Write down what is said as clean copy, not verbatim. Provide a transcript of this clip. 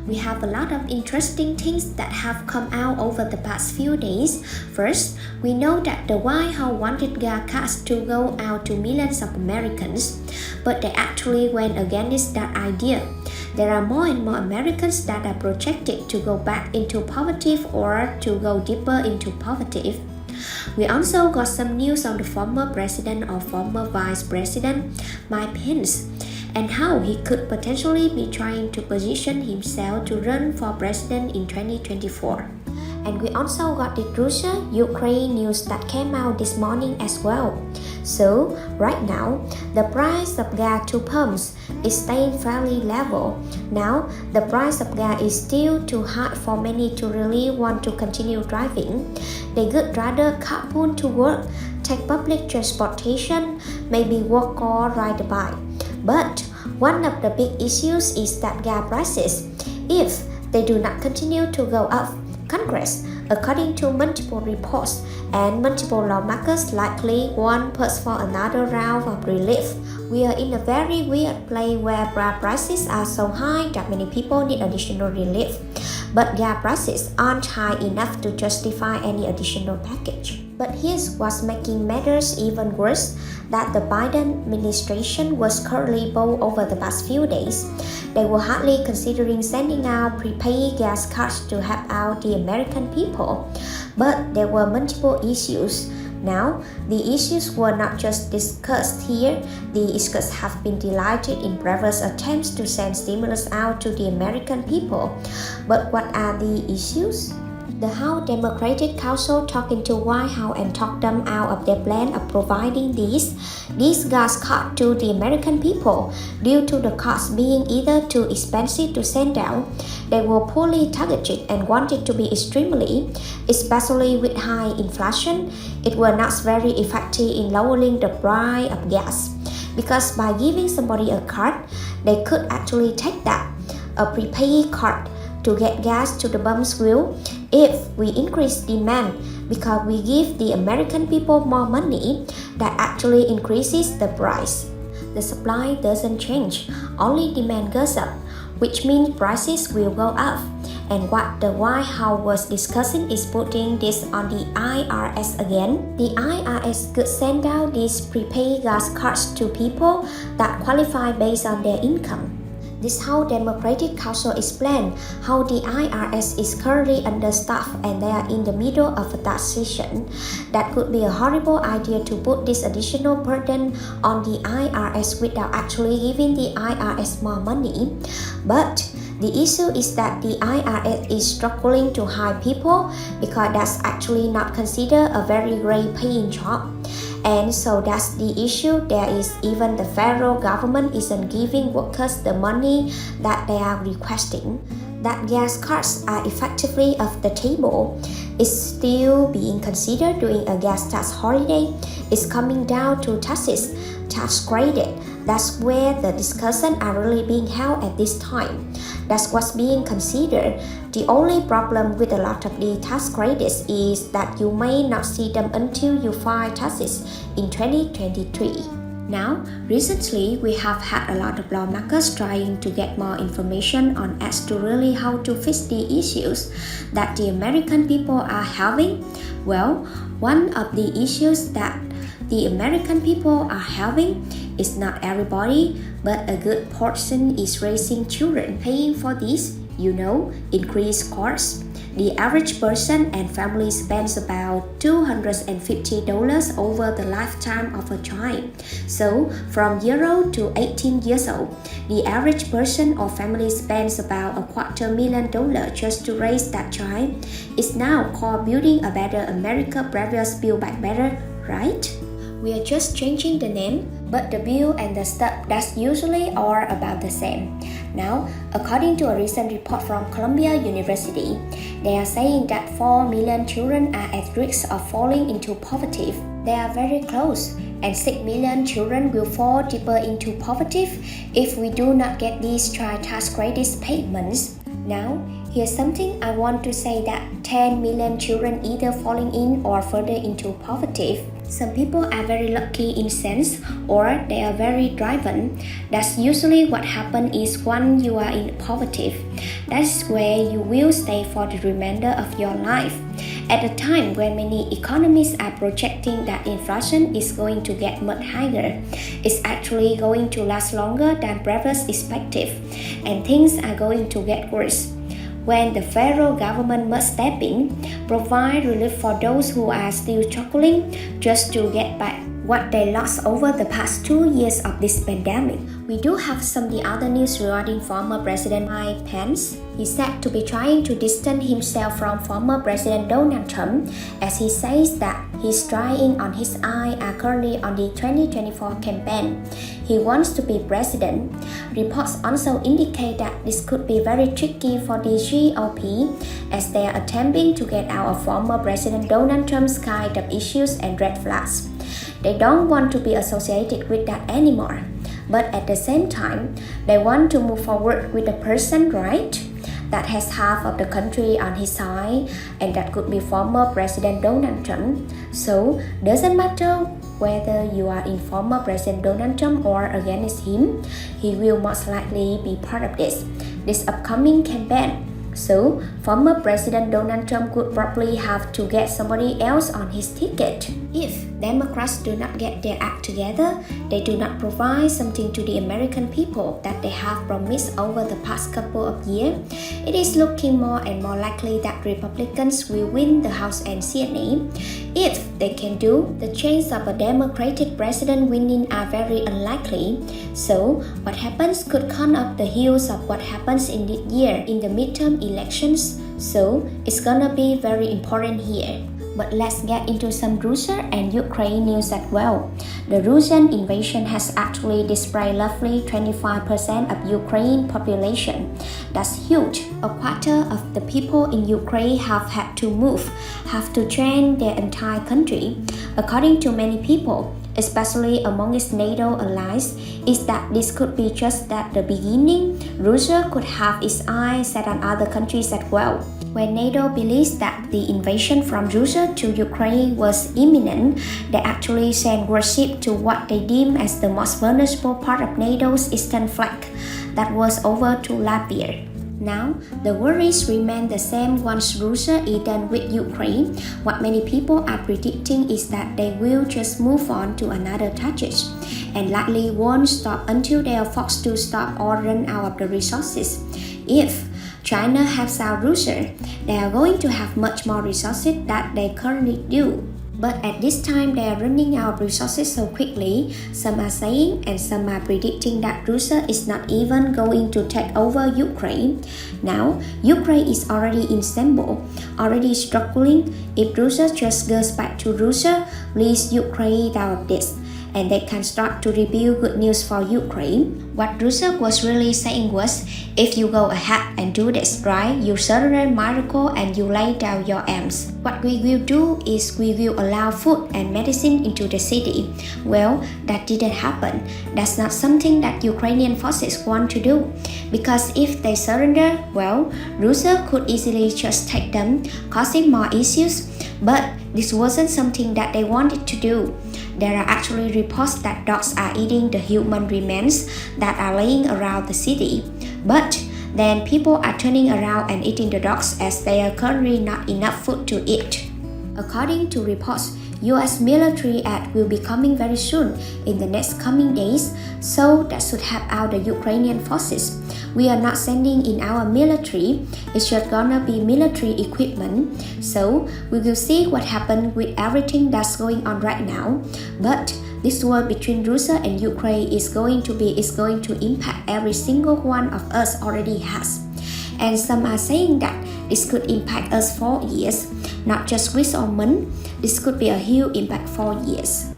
we have a lot of interesting things that have come out over the past few days. First, we know that the White House wanted gas cards to go out to millions of Americans, but they actually went against that idea. There are more and more Americans that are projected to go back into poverty or to go deeper into poverty. We also got some news on the former president or former vice president, Mike Pence, and how he could potentially be trying to position himself to run for president in 2024. And we also got the Russia-Ukraine news that came out this morning as well. So, right now, the price of gas to pumps is staying fairly level. Now, the price of gas is still too high for many to really want to continue driving. They could rather carpool to work, take public transportation, maybe walk or ride a bike. But one of the big issues is that gas prices, if they do not continue to go up, Congress, according to multiple reports and multiple lawmakers, likely want push for another round of relief. We are in a very weird place where gas prices are so high that many people need additional relief, but gas prices aren't high enough to justify any additional package. But here's what's making matters even worse, that the Biden administration was currently bold over the past few days. They were hardly considering sending out prepaid gas cards to help out the American people. But there were multiple issues. Now, the issues were not just discussed here. The issues have been delighted in previous attempts to send stimulus out to the American people. But what are the issues? The House Democratic Council talked into White House and talked them out of their plan of providing these gas cards to the American people. Due to the cost being either too expensive to send out, they were poorly targeted and wanted to be extremely, especially with high inflation. It was not very effective in lowering the price of gas, because by giving somebody a card, they could actually take that, a prepaid card, to get gas to the pump's wheel. If we increase demand because we give the American people more money, that actually increases the price. The supply doesn't change, only demand goes up, which means prices will go up. And what the White House was discussing is putting this on the IRS again. The IRS could send out these prepaid gas cards to people that qualify based on their income. This House Democratic Council explained how the IRS is currently understaffed and they are in the middle of a transition. That could be a horrible idea to put this additional burden on the IRS without actually giving the IRS more money. But the issue is that the IRS is struggling to hire people because that's actually not considered a very great paying job. And so that's the issue. There is even the federal government isn't giving workers the money that they are requesting. That gas cards are effectively off the table. It's still being considered during a gas tax holiday. It's coming down to taxes, tax credit. That's where the discussions are really being held at this time. That's what's being considered. The only problem with a lot of the tax credits is that you may not see them until you file taxes in 2023. Now, recently, we have had a lot of lawmakers trying to get more information on as to really how to fix the issues that the American people are having. Well, one of the issues that the American people are having is not everybody, but a good portion is raising children. Paying for this, increased costs. The average person and family spends about $250 over the lifetime of a child. So, from 0 to 18 years old, the average person or family spends about $250,000 just to raise that child. It's now called Building a Better America, previous Build Back Better, right? We are just changing the name, but the bill and the stuff that's usually are about the same. Now, according to a recent report from Columbia University, they are saying that 4 million children are at risk of falling into poverty. They are very close, and 6 million children will fall deeper into poverty if we do not get these child tax credit payments. Now, here's something I want to say, that 10 million children either falling in or further into poverty. Some people are very lucky in sense, or they are very driven. That's usually what happens is when you are in poverty. That's where you will stay for the remainder of your life. At a time when many economists are projecting that inflation is going to get much higher, it's actually going to last longer than previous expected, and things are going to get worse. When the federal government must step in, provide relief for those who are still struggling just to get back what they lost over the past 2 years of this pandemic. We do have some the other news regarding former President Mike Pence. He's said to be trying to distance himself from former President Donald Trump, as he says that he's trying on his eye are currently on the 2024 campaign. He wants to be president. Reports also indicate that this could be very tricky for the GOP, as they are attempting to get out of former President Donald Trump's kind of issues and red flags. They don't want to be associated with that anymore. But at the same time, they want to move forward with a person, right, that has half of the country on his side, and that could be former President Donald Trump. So, doesn't matter whether you are in former President Donald Trump or against him, he will most likely be part of this upcoming campaign. So, former President Donald Trump could probably have to get somebody else on his ticket. If Democrats do not get their act together, they do not provide something to the American people that they have promised over the past couple of years, it is looking more and more likely that Republicans will win the House and Senate. If they can do, the chances of a Democratic president winning are very unlikely. So, what happens could come up the heels of what happens in this year in the midterm elections. So, it's gonna be very important here. But let's get into some Russia and Ukraine news as well. The Russian invasion has actually displaced roughly 25% of Ukraine population. That's huge. A quarter of the people in Ukraine have had to move, have to change their entire country. According to many people, especially among its NATO allies, is that this could be just at the beginning. Russia could have its eyes set on other countries as well. When NATO believes that the invasion from Russia to Ukraine was imminent, they actually sent warships to what they deem as the most vulnerable part of NATO's eastern flank, that was over to Latvia. Now, the worries remain the same once Russia is done with Ukraine. What many people are predicting is that they will just move on to another target, and likely won't stop until they are forced to stop or run out of the resources. If China helps out Russia, they are going to have much more resources than they currently do. But at this time, they are running out of resources so quickly. Some are saying and some are predicting that Russia is not even going to take over Ukraine. Now, Ukraine is already in shambles, already struggling. If Russia just goes back to Russia, leaves Ukraine out of this, and they can start to rebuild. Good news for Ukraine. What Russia was really saying was, if you go ahead and do this, right, you surrender miracle and you lay down your arms. What we will do is we will allow food and medicine into the city. Well, that didn't happen. That's not something that Ukrainian forces want to do. Because if they surrender, well, Russia could easily just take them, causing more issues. But this wasn't something that they wanted to do. There are actually reports that dogs are eating the human remains that are laying around the city. But then people are turning around and eating the dogs as there are currently not enough food to eat. According to reports, US military aid will be coming very soon in the next coming days, so that should help out the Ukrainian forces. We are not sending in our military, it's just gonna be military equipment, so we will see what happens with everything that's going on right now. But this war between Russia and Ukraine is going to impact every single one of us already has. And some are saying that this could impact us for years, not just weeks or months. This could be a huge impact for years.